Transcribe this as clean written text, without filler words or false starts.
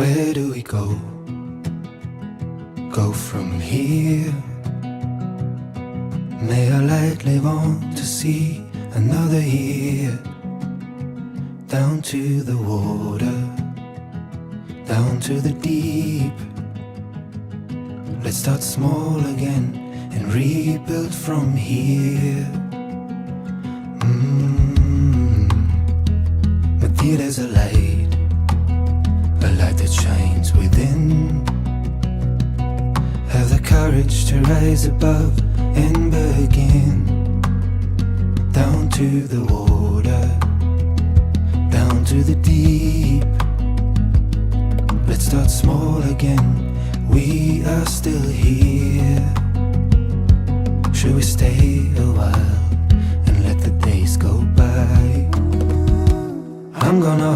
Where do we go? Go from here? May I lightly want to see another year. Down to the water, down to the deep. Let's start small again and rebuild from here. But there's a light that shines within. Have the courage to rise above and begin. Down to the water, down to the deep. Let's start small again, we are still here. Should we stay a while and let the days go by? I'm gonna